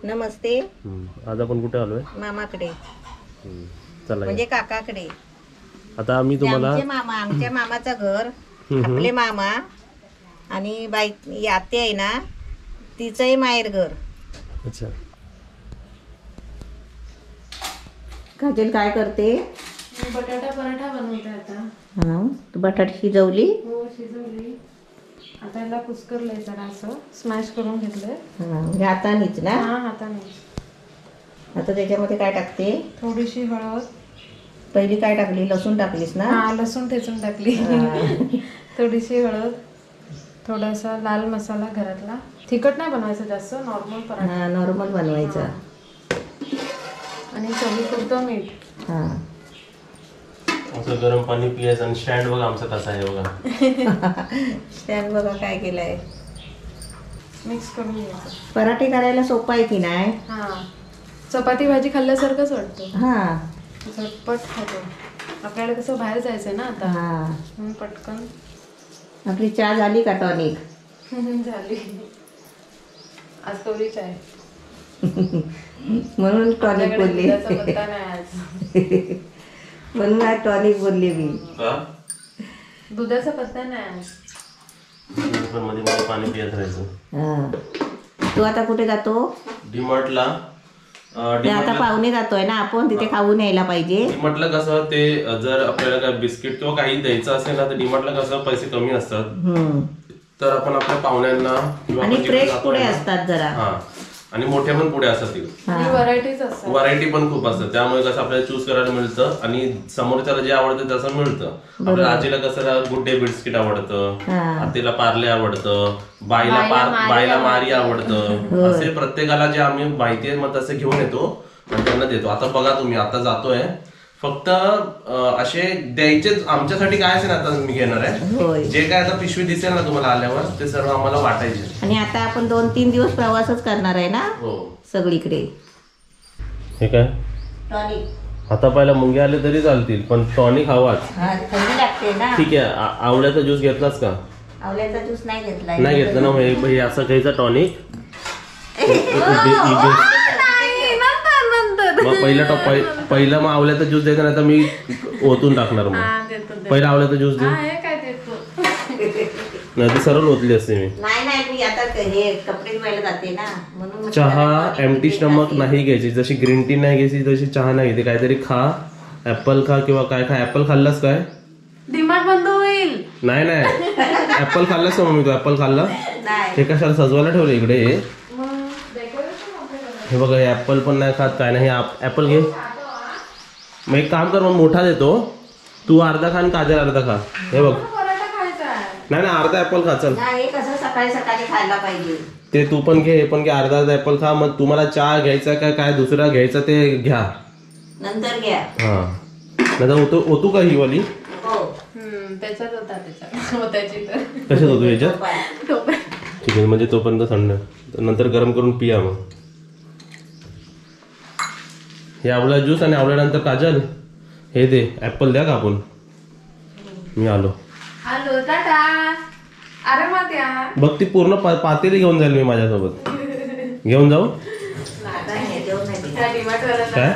नमस्ते. आज आपण कुठे आलोय? मामाकडे. चला म्हणजे काकाकडे. आता आम्ही तुम्हाला आमच्या मामाचं घर, आपले मामा आणि बाई आते आहे ना, तिचंही माहेर घर. अच्छा. काजल काय करते? बटाटा पराठा बनवते आता. हा, तू बटाटा शिजवली? हो, शिजवली. आता याला कुस्करलंय जरा असं स्मॅश करून घेतलंय. म्हणजे हातानेच ना? हा, हाताने. आता त्याच्यामध्ये काय टाकते? थोडीशी हळद. पहिली काय टाकली? लसूण टाकलीस ना? हा, लसूण ठेचून टाकली. थोडीशी हळद, थोडासा लाल मसाला घरातला. तिखट नाही बनवायचं जास्त, नॉर्मल पराठा. हा, नॉर्मल बनवायचा. आणि चवीपुरतं मीठ. हा. असं गरम पाणी पियायचं. आणि स्टँड बघा आमचा कसा आहे बघा. स्टँड बघा काय केलंय. मिक्स करून घ्यायचं. पराठे करायला सोपं आहे की नाही? हा, चपाती भाजी खाल्ल्यासारखंच वाटतं. हा, झटपट खातो. आपल्याला कसं बाहेर जायचंय ना आता. हा. म्हणून पटकन. आपली चहा झाली का टॉनिक? झाली. आज कवळी चाय. म्हणून टॉनिक बोलली. पत्ता नाही आज. म्हणून आज टॉनिक बोलली मी. दुधाचा पत्ता नाही आज. पण मध्ये मध्ये पाणी पियत राहायचं. हा. तू आता कुठे जातो? डीमार्टला. ते आता पाहुणे जातोय ना आपण, तिथे खाऊन यायला पाहिजे. डीमार्टला कसं ते जर आपल्याला काय बिस्किट किंवा काही द्यायचं असेल ना, तर डीमार्टला कसं पैसे कमी असतात. तर आपण आपल्या पाहुण्यांना आणि फ्रेश पुढे असतात जरा. हा, आणि मोठे पण पुढे असतात. व्हरायटीज असतात. व्हरायटी पण खूप असतात. त्यामुळे कसं आपल्याला चूज करायला मिळतं आणि समोरच्याला जे आवडतं तसं मिळतं. आपल्या आजीला कसं गुड डे बिस्किट आवडतं, आतीला पार्ले आवडतं, बाईला मारी आवडतं. असे प्रत्येकाला जे आम्ही माहिती आहे मग तसे घेऊन येतो आणि त्यांना देतो. आता बघा तुम्ही, आता जातोय फक्त असे द्यायचे आमच्यासाठी काय असेल आता मी घेणार आहे. जे काय आता पिशवी दिसेल ना तुम्हाला आल्यावर ते सर्व आम्हाला वाटायचे. आणि आता आपण 2-3 दिवस प्रवासच करणार आहे ना. हो, सगळीकडे. हे काय टॉनिक आता पहिला मुंगे आले तरी चालतील, पण टॉनिक हवाच. थंडी लागते ना. ठीक आहे. आवळ्याचा ज्यूस घेतलास का? आवळ्याचा ज्यूस नाही घेतला. नाही घेतला ना. हे असं घ्यायचं टॉनिक. मग पहिला मग आवळ्याचा ज्यूस द्यायचा, नाही तर मी ओतून टाकणार. मग पहिला आवळ्याचा ज्यूस दे. नाही तर सरळ ओतली असते मी. नाही आता हे कपडे धुवायला जाते ना, म्हणून. चहा एम्प्टी स्टमक नाही घ्यायची. जशी ग्रीन टी नाही घ्यायची तशी चहा नाही घ्यायची. काहीतरी खा, ऍपल खा किंवा काय खा. ऍपल खाल्लास काय? डिमांड बंद होईल. नाही ऍपल खाल्लास का मम्मी? तू ऍपल खाल्ला? हे कशाला सजवायला ठेवलं इकडे? हे बघा, हे ऍपल पण नाही खात, काय नाही. ऍपल घे. मग एक काम कर, मग मोठा देतो. तू अर्धा खा आणि काजल अर्धा खा. हे बघ. नाही अर्धा ऍपल खा. चल, कसं सकाळी सकाळी खायला पाहिजे. ते तू पण घे, हे पण घे. अर्धा ऍपल खा. मग तुम्हाला चहा घ्यायचा का काय दुसरा घ्यायचा ते घ्या, नंतर घ्या. हा, नाही ओतू का ही वाली? त्याच्यात होता. कशात होतो याच्यात? ठीक आहे, म्हणजे तोपर्यंत थंड, नंतर गरम करून पिया. मग हे आवळा ज्यूस आणि आवळ्यानंतर काजल हे दे. ऍपल द्या का आपण? मी आलो. बघ, ती पूर्ण पातेली घेऊन जाईल मी माझ्यासोबत. घेऊन जाऊ काय?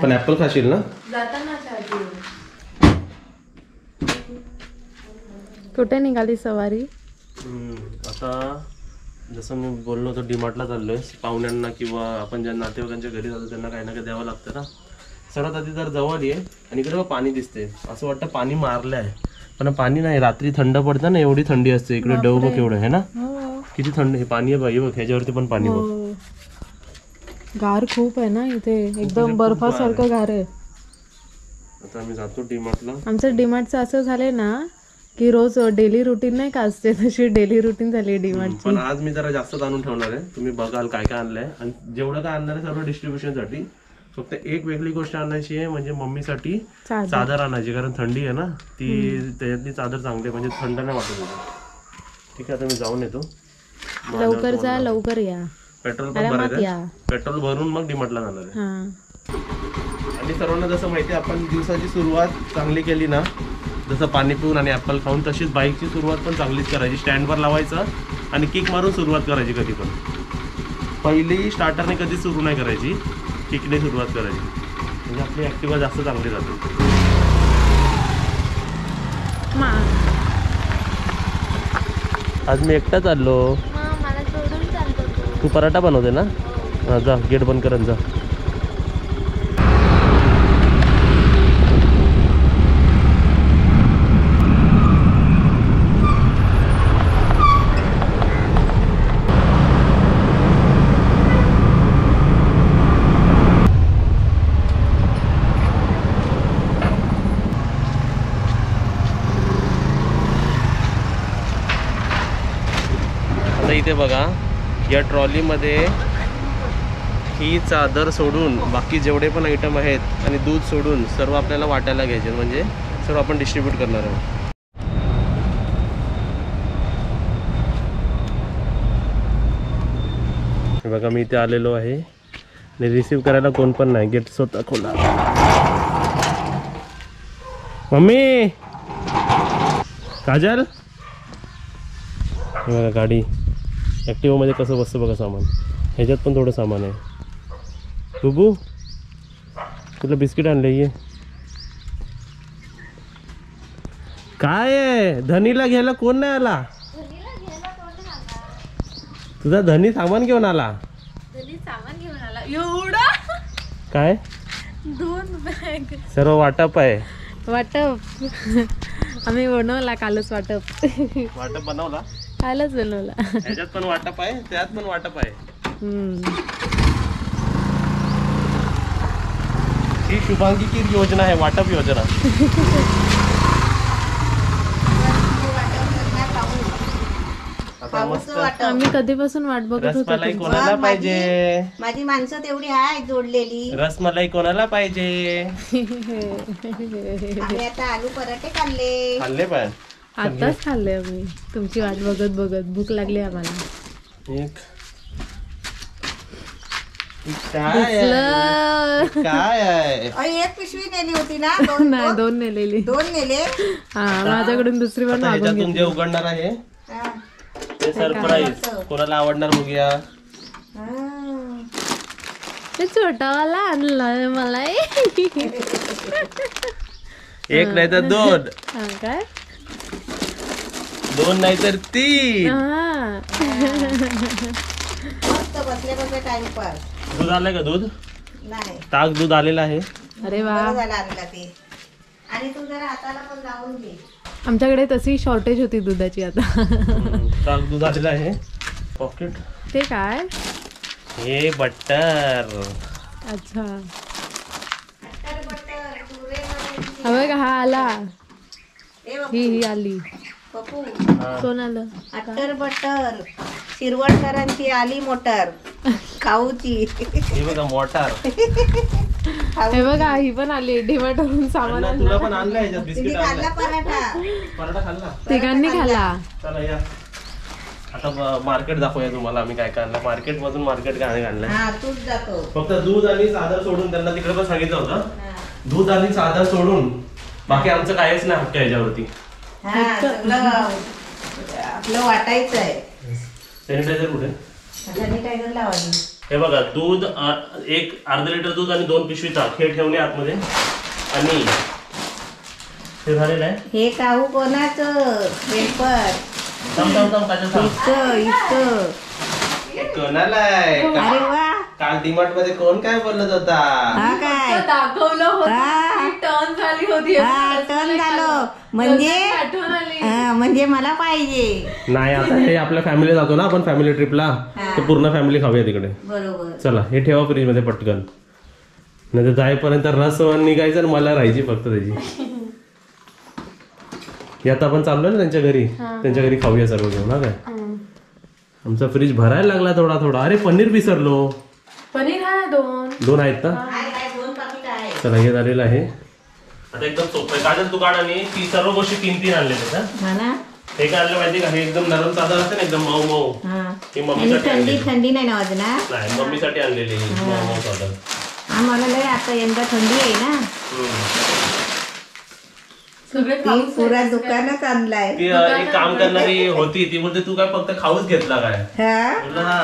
पण ऍपल खाशील ना? कुठे निघाली सवारी? आता जसं मी बोललो होतो, डीमार्टला चाललोय. पाहुण्यांना किंवा आपण ज्या नातेवाईकांच्या घरी जातो त्यांना काही ना काही द्यावं लागतं ना. सर्वात आधी तर जवळ आहे. आणि इकडे पाणी दिसते, असं वाटतं पाणी मारलं आहे, पण पाणी नाही. रात्री थंड पडतं ना, एवढी थंडी असते इकडे. डव बघ एवढं आहे ना, किती थंड. हे पाणी आहे बघ, ह्याच्यावरती पण पाणी बघ. गार खूप आहे ना इथे, एकदम बर्फासारखं गार आहे. आता आम्ही जातो डीमार्टला. आमचं डीमार्टचं असं झालंय ना की रोज डेली रुटीन नाही का असते, तशी डेली रुटीन झाली डीमार्टची. पण आज मी जरा जास्तच आणून ठेवणार आहे. तुम्ही बघाल काय काय आणलंय. आणि जेवढं काय आणणार आहे सर्व डिस्ट्रीब्युशनसाठी. फक्त एक वेगळी गोष्ट आणायची आहे, म्हणजे मम्मीसाठी चादर आणायची. कारण थंडी आहे ना, ती त्याच्यातली चादर चांगली, म्हणजे थंड नाही वाटत. ठीक आहे, आता मी जाऊन येतो. लवकर जा, लवकर या. पेट्रोल पण भरायचं. पेट्रोल भरून मग डीमार्टला जाणार आहे. आणि सर्वांना जसं माहिती आहे, आपण दिवसाची सुरुवात चांगली केली ना, जसं पाणी पिऊन आणि ॲपल खाऊन, तशीच बाईकची सुरुवात पण चांगलीच करायची. स्टँडवर लावायचं आणि किक मारून सुरुवात करायची कधी पण. पहिली स्टार्टरने कधी सुरू नाही करायची, किकने सुरुवात करायची, म्हणजे आपली ॲक्टिवा जास्त चांगली जाते. आज मी एकटा चाललो. मला सोडून चालतो तू पराठा बनवते ना? हां जा, गेट बंद करत जा. इथे बघा, या ट्रॉलीमध्ये ही चादर सोडून बाकी जेवढे पण आयटम आहेत आणि दूध सोडून सर्व आपल्याला वाटायला घ्यायचे, म्हणजे सर्व आपण डिस्ट्रीब्यूट करणार आहोत. बघा मी इथे आलेलो आहे आणि रिसीव करायला कोण पण नाही, गेट स्वतः खोला. मम्मी, काजल, बघा गाडी ॲक्टिवामध्ये कसं बसतं बघा सामान. ह्याच्यात पण थोडं सामान आहे. बुबू, तुला बिस्किट आणले ये. काय आहे, धनीला घ्यायला कोण नाही आला? तुझा धनी सामान घेऊन आला. एवढा काय? 2 बॅग सर्व वाटप आहे. वाटप आम्ही बनवला कालच. वाटप बनवला, कालच बनवला. ह्याच्यात पण वाटप आहे, त्यात पण वाटप आहे. ही शुभांगी की योजना आहे, वाटप योजना. आता मस्त आम्ही कधीपासून वाट बघत होतो. रसमलाई कोणाला पाहिजे? माझी माणसं तेवढी आहे जोडलेली. रसमलाई कोणाला पाहिजे? आम्ही आता आलू पराठे खाल्ले. खाल्ले पण आताच खाल्ले आम्ही, तुमची वाट बघत बघत. भूक लागली आम्हाला. काय आहे? एक पिशवी नेली होती ना? नाही, 2 नेलेली. 2 नेले. हा, माझ्याकडून दुसरी पण मागून ह्याच्यातून जे उघडणार आहे ते सरप्राईज, कोणाला आवडणार बघूया. ते छोटावाला आणलाय मला. एक नाही तर 2. काय? 2 नाही तर 3. मस्त बसले बसले टाइमपास. दूध आलंय का? दूध नाही, ताक दूध आलेलं आहे. अरे वा, बरं झालं आणला ते. आणि तू जरा हाताला पण लावून घे. आमच्याकडे तशी शॉर्टेज होती दुधाची आता. ताक दूध आलेलं आहे. पॉकेट ते काय? हे बटर. अच्छा, हा बघा, हा आला. ही आली. पप्पू, कोण आलं? अट्टर बटर, शिरवडकरांची आली मोटर खाऊची. हे बघा मोटार. हे बघा, ही पण आली. डिमार्ट वरून सामान अण्णा, तुला पण आणलं ह्याच्यात बिस्किट तिने आणलं. खाल्ला पराठा. पराठा खाल्ला. तिघांनी खाला. चला या, आता मार्केट दाखवूया तुम्हाला आम्ही काय काय आणलं. मार्केट मधून मार्केट काय आणलं. हा, तूच जातो. फक्त दूध आणि साधं सोडून, त्यांना तिकडे पण सांगितलं होतं, दूध आणि साधं सोडून बाकी आमचं काहीच नाही हक्क ह्याच्यावरती. हा, सगळं आपलं वाटायचं आहे. सॅनिटायझर कुठे? सॅनिटायझर लावायची. हे बघा, दूध, एक अर्धा लिटर दूध आणि 2 पिशवी ताक हे ठेवणे आतमध्ये. आणि हे झालेलं आहे. हे काहू कोणाचं पेपर? कोणाला आहे? अरे वा, काल डीमार्ट मध्ये कोण काय बोलत होता? हा काय दाखवलं होतं, टर्न झाली होती. हा, टर्न झालं म्हणजे आठवण आली. म्हणजे मला पाहिजे. नाही, आता हे आपल्या फॅमिली जातो ना आपण फॅमिली ट्रिपला, तर पूर्ण फॅमिली खाऊया तिकडे. बरोबर. चला, हे ठेवा फ्रीज मध्ये पटकन, नाही तर जाईपर्यंत रस निघायचं आणि मला राहायची फक्त त्याची. आता आपण चाललोय ना त्यांच्या घरी, त्यांच्या घरी खाऊया सर्व घेऊन. ना काय, आमचा फ्रीज भरायला लागला थोडा थोडा. अरे पनीर विसरलो. पनीर आहे 2 आहेत ना. चला, हे झालेलं आहे. आता एकदम सोपं आहे. काजल, तू काढ आणि ती सर्व गोष्टी 3 आणले त्याचा. हे काय आणलं माहिती का? हे एकदम नरम साधा असते ना, एकदम मऊ मऊ. ही मम्मीसाठी थंडी थंडी नाही ना वाजणार. नाही, मम्मीसाठी आणलेली मऊ मऊ साधा. आम्हाला लय आता यंदा थंडी आहे ना. ती पुरा दुकानच आणलाय. ती एक काम करणारी होती, ती बोलते तू काय फक्त खाऊच घेतला काय? हा, बोललो हा.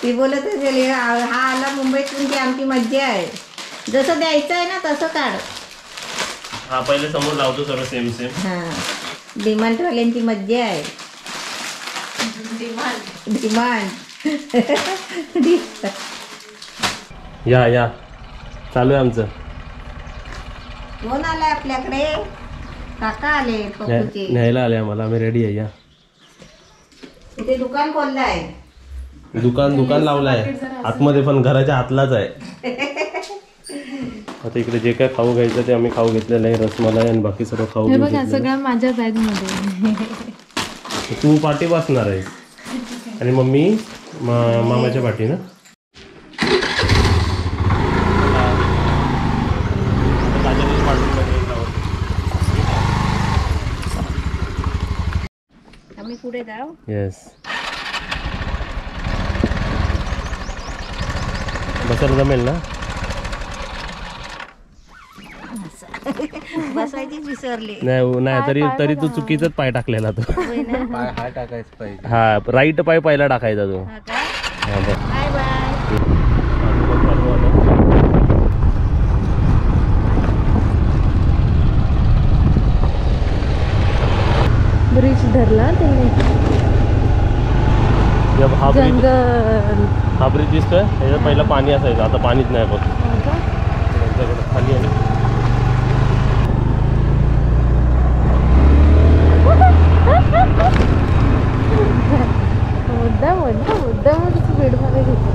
ती बोलत असेल हा आला मुंबईतून की आमची मज्जा आहे. जसं द्यायचं आहे ना तसं काढ. हा पहिले समोर लावतो सर्व सेम सेम. हा डिमांडवाल्यांची मज्जा आहे. डिमांड. या या चालू आहे आमचं. कोण आलाय आपल्याकडे? काका आले पप्पूचे. न्यायला आले आम्हाला. आम्ही रेडी आहे. या इथे दुकान खोललं आहे. दुकान लावलंय आतमध्ये पण घराच्या आतलाच आहे. आता इकडे जे काय खाऊ घ्यायचं ते आम्ही खाऊ घेतलेलं आहे. रसमलाई आणि बाकी सर्व खाऊ हे बघा सगळं माझ्या बॅग मध्ये. तू पाठी बसणार आहेस आणि मम्मी मामाच्या पाठी ना. आम्ही पुढे जाऊ. येस बसायला जमेल ना. बसायचीच विसरली. नाही तरी तू चुकीचाच पाय टाकलेला तो. पाय हा टाकायचं पाहिजे. हा राईट पाय पहिला टाकायचा तो. Bye bye. ब्रिज धरला त्यांनी. हा ब्रिज दिसतोय त्याच्यात पहिला पाणी असायचं. आता पाणीच नाही बघ. त्यांच्याकडे खाली आहे. मुद्दाम स्पीड मध्ये घेतो.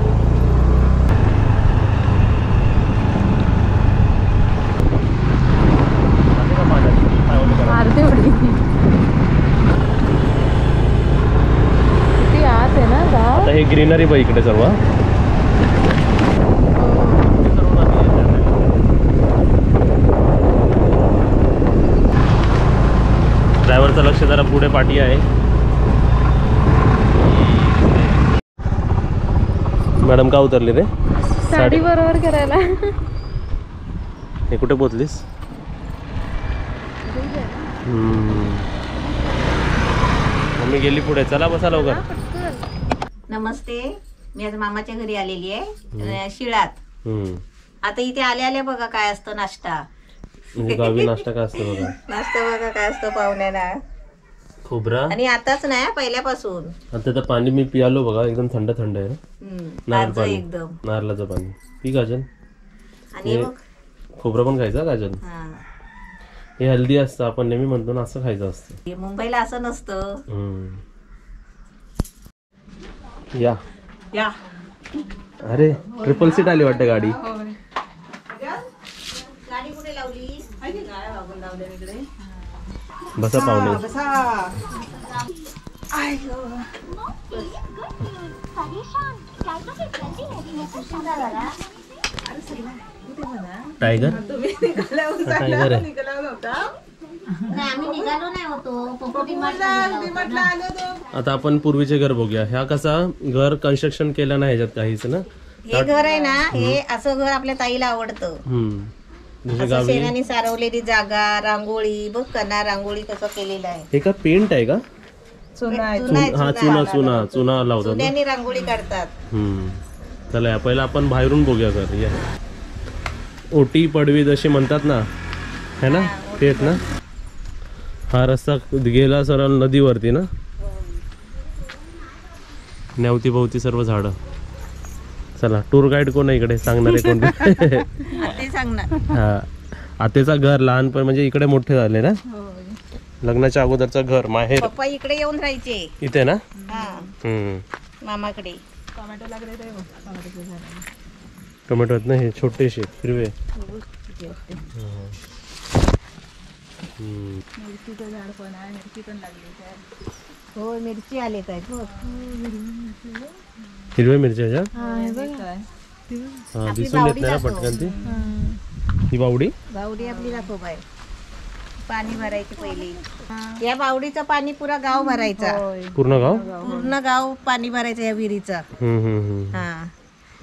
अर्धी उडी किती आत आहे ना गाव. आता हे ग्रीनरी बघ इकडे सर्व. ड्रायव्हरचं लक्ष जरा पुढे पाठी आहे. मॅडम का उतरली रे? साडी बरोबर करायला. हे कुठे पोचलीस? मम्मी गेली पुढे. चला बसा लवकर. नमस्ते. मी आज मामाच्या घरी आलेली आहे शिळात. आता इथे आल्या आल्या बघा काय असतं नाश्ता. म्हणजे गावी नाश्ता काय असतं बघा. नाश्ता बघा काय असतं पाहुण्यांना. खोबरा आणि आताच नाही पहिल्यापासून. आता तर पाणी मी पियालो बघा. एकदम थंड थंड आहे. नारळ पाणी एकदम नारळाचं पाणी पी काजल. आणि मग खोबरं पण खायचं काजल. हे हेल्दी असतं. आपण नेहमी म्हणतो ना असं खायचं असतं. मुंबईला असं नसतं. या या अरे ट्रिपल सीट आली वाटतं गाडी. गाडी कुठे लावली? बसा पाहुणे. टायगर टायगर आहे. आम्ही निघालो नाही होतो. आता आपण पूर्वीचे घर बघूया. ह्या कसा घर कन्स्ट्रक्शन केलं नाही ह्याच्यात काहीच ना. हे घर आहे ना हे असं घर आपल्या ताईला आवडतं. असं शेणाने सारवलेली जागा रांगोळी बघ कना रांगोळी कसं केलेलं आहे. हे का पेंट आहे का? चुना लावतात. चुन्याने रांगोळी काढतात. चला पहिला आपण बाहेरून बघूया घर. या ओटी पडवी जशी म्हणतात ना है ना तेच ना. हा रस्ता गेला सरळ नदीवरती ना. नेवती भोवती सर्व झाडं. चला टूर गाईड कोण आहे इकडे सांगणारे कोण? ते सांगणार. हा आतेचा घर लहानपण म्हणजे इकडे मोठे झाले ना. लग्नाच्या अगोदरचं घर माहेर. पप्पा इकडे येऊन राहायचे इथे ना. मामाकडे. टोमॅटो आहेत ना हे छोटेसे हिरवे. हो मिरची आले काय हिरव्या मिरच्या. हा दिसून येत नाही ना पटकन ती. ही बावडी आपली दाखव बाय. पाणी भरायचे पहिले. या बावडीचं पाणी पुरा गाव भरायचा. पूर्ण गाव पाणी भरायचं या विहिरीचं. हा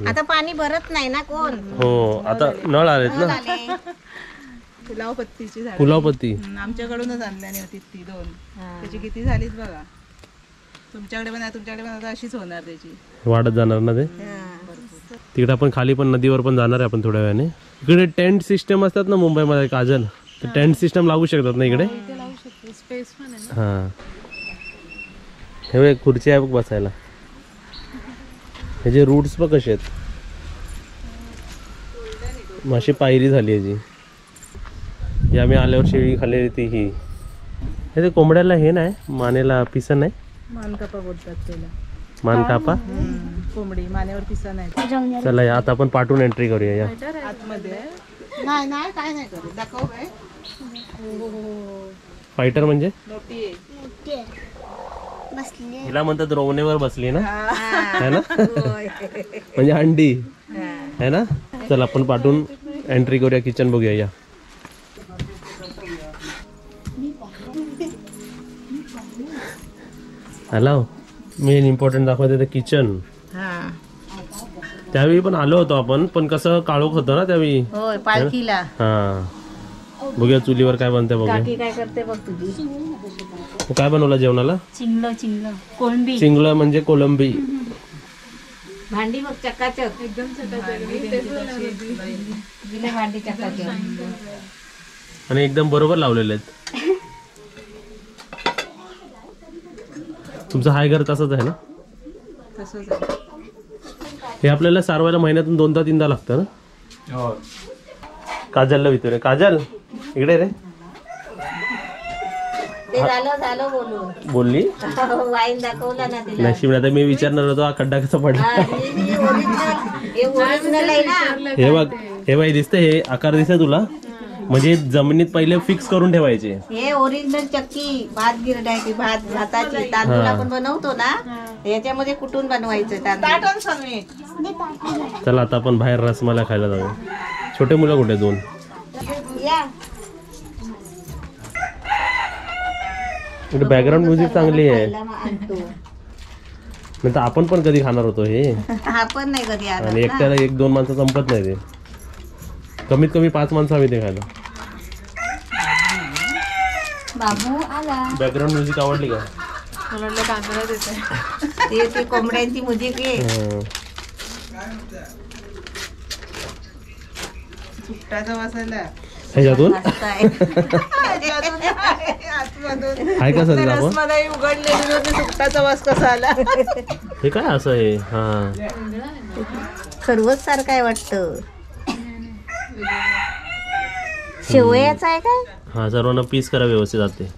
आता पाणी भरत नाही ना कोण. हो आता नळ आलेत ना. पुलावपत्तीची झाड पुलावपत्ती आमच्याकडूनच आणल्याने होती ती 2. त्याची किती झालीत बघा. तुमच्याकडे पण आहे, तुमच्याकडे पण आता अशीच होणार त्याची. वाढत जाणार ना ते. तिकडे आपण खाली पण नदीवर पण जाणार आहे आपण थोड्या वेळाने. इकडे टेंट सिस्टम असतात ना मुंबईमध्ये काजल, तर टेंट सिस्टम लागू शकतात ना इकडे. स्पेस पण आहे ना. हा हे बघ, खुर्ची आहे बघ बसायला. ह्याचे रूट्स बघ कसे आहेत, माशी पायरी झाली याची. ही आम्ही आल्यावर शेळी खाल्लेली ती ही. हे ते कोंबड्याला हे नाही, मानेला पिसन नाही, मानकापा बोलतात त्याला. मानकापा. कोंबडी मानेवर पिसा नाही. चला या आता आपण पाठवून एंट्री करूया या. आतमध्ये नाही नाही काय नाही करत. दाखव काय. फायटर म्हणजे मोठी आहे. हिला म्हणतात रोवणेवर बसली ना, है ना, म्हणजे अंडी है ना. चल आपण पाठवून एंट्री करूया, किचन बघूया या. हॅलो, मेन इम्पॉर्टंट दाखवते ते किचन. त्यावेळी पण आलो होतो आपण, पण कसं काळोख होतं ना त्यावेळी. होय, पालखीला. हा बघूया चुलीवर काय बनते बघूया. काकी काय करते बघ तुझी. काय बनवलं जेवणाला? चिंगलं कोळंबी. चिंगलं म्हणजे कोलंबी. भांडी बघ चकाचक, एकदम भांडी चकाचक आणि एकदम बरोबर लावलेले आहेत. तुमचं हाय घर तसंच आहे ना? तसंच आहे. हे आपल्याला सारवायला महिन्यातून 2-3दा लागतं ना. काजलला विचारूया. काजल इकडे रे. ते झालं बोलून. बोलली वाईन दाखवला ना तिला. नशीब. आता मी विचारणार होतो हा खड्डा कसा पडला. हे ओरिजिनल आहे ना. हे बघ, हे बाई दिसते, हे आकार दिसते तुला, म्हणजे जमिनीत पहिले फिक्स करून ठेवायचे. हे ओरिजिनल चक्की भात गिरडायची, भाताची तांदूळ आपण बनवतो ना, याच्यामध्ये कुठून बनवायचं तांदूळ. चला आता आपण बाहेर रसमलाई खायला जाऊ. छोटे मुलं कुठे? 2. या बॅकग्राऊंड म्युझिक चांगली आहे. आणतो. नाही तर आपण पण कधी खाणार होतो हे. आपण नाही कधी आणत आणि ना. एकट्याला 1-2 माणसं संपत नाही ते. कमीत कमी 5 माणसं हवी ते खायला. बाबू आला. बॅकग्राऊंड म्युझिक आवडली का? मला वाटलं तांदळात येते. ते कोंबड्यांची मुजिक आहे. सुट्टाचा वासायला ह्याच्यातून मस्त आहे. हाय का सर आपण? रसमलाई उघडलेली होती, सुट्टाचा वास कसा आला. हे काय असं आहे? हा खरवस सारखं आहे वाटतं. शेवयाचा आहे काय? हा सर्वांना पीस करा व्यवस्थित. जाते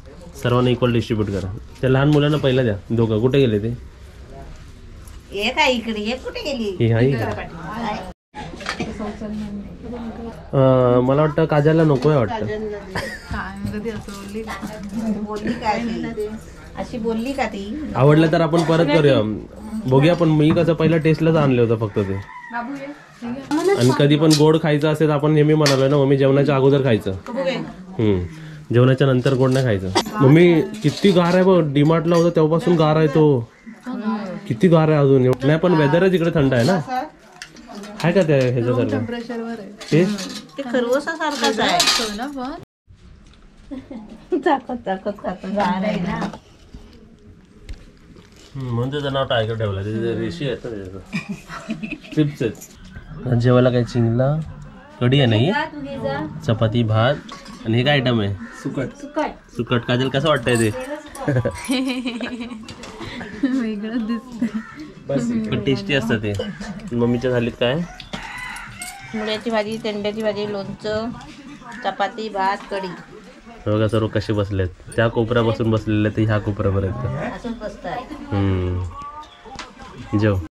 सर्वांना इक्वल डिस्ट्रीब्यूट करा. त्या लहान मुलांना पहिला द्या. दोघं कुठे गेले ते? हे काय इकडे, हे कुठे गेली? ही हाय का? मला वाटतं काजलला नकोय वाटतं. कधी असं बोलली का? बोलली का अशी बोलली का ती? आवडलं तर आपण परत करूया, बघूया. पण मी कसं पहिला टेस्टलाच आणलं होतं फक्त ते. आणि कधी पण गोड खायचं असेल तर आपण नेहमी म्हणालो ना मम्मी, जेवणाच्या अगोदर खायचं. जेवणाच्या नंतर गोड नाही खायचं. मम्मी किती गार आहे बघ. डीमार्टला होता तेव्हापासून गार आहे तो. किती गार आहे अजून. नाही पण वेदरच इकडे थंड आहे ना. आहे का त्या ह्याच्यासारखं टेम्परेचरवर आहे ते खरवसासारखंच आहे ना. पण चाकत खातो. गार आहे ना. म्हणून त्याचं नाव टायगर ठेवलं. त्याचे रेशी आहेत ना त्याच्यात, चिप्स आहेत. जेवायला काय? चिंगला कढी आहे नाही, चपाती, भात. आणि हे काय आयटम आहे? सुकट. काजल कसं वाटतंय ते? वेगळं दिसतंय. टेस्टी असतं ते. मम्मीच्या झालीत काय? मुळ्याची भाजी, तेंड्याची भाजी, लोणचं, चपाती, भात, कढी. बघा सर्व कसे बसलेत. त्या कोपऱ्यापासून बसलेले ते ह्या कोपऱ्यापर्यंत असंच बसतात. जेव.